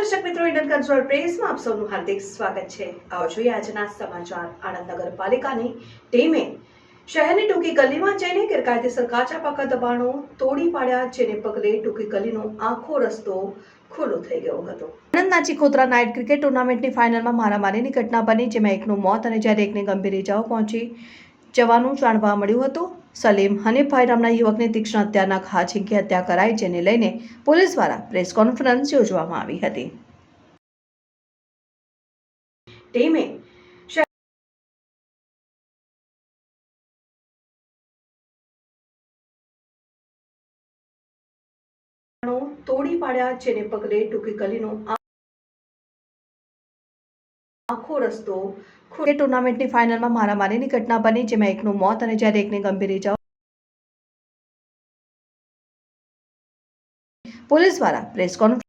દર્શક મિત્રો, Indian cultural પ્રેસમાં આપ સૌનું હાર્દિક સ્વાગત છે। આવો જોઈએ આજના સમાચાર। આણંદ નગરપાલિકાની ટીમે શહેરની ટૂંકી ગલીમાં જઈને ગેરકાયદેસર કાચા પાકા દબાણો તોડી પાડ્યા, જેને પગલે ટૂંકી ગલીનો આખો રસ્તો ખુલ્લો થઈ ગયો હતો। આણંદના ચિખોતરા નાઇટ ક્રિકેટ ટુર્નામેન્ટની ફાઇનલમાં મારામારીની ઘટના બની, જેમાં એકનું મોત અને જ્યારે એકને ગંભીર ઇજાઓ પહોંચી જવાનું જાણવા મળ્યું હતું। સલીમ હનીફભાઈ નામના યુવકને તીક્ષ્ણ હત્યાના ઘા ઝીંકી હત્યા કરાઈ, જેને લઈને પોલીસ દ્વારા પ્રેસ કોન્ફરન્સ યોજવામાં આવી હતી। ટીમે તોડી પાડ્યા, જેને પગલે ટૂંકી ગલીનો આખો રસ્તો ક્રિકેટ ટુર્નામેન્ટની ફાઇનલમાં મારામારીની ઘટના બની, જેમાં એકનું મોત અને જ્યારે એકને ગંભીર ઇજાઓ પોલીસ દ્વારા પ્રેસ કોન્ફરન્સ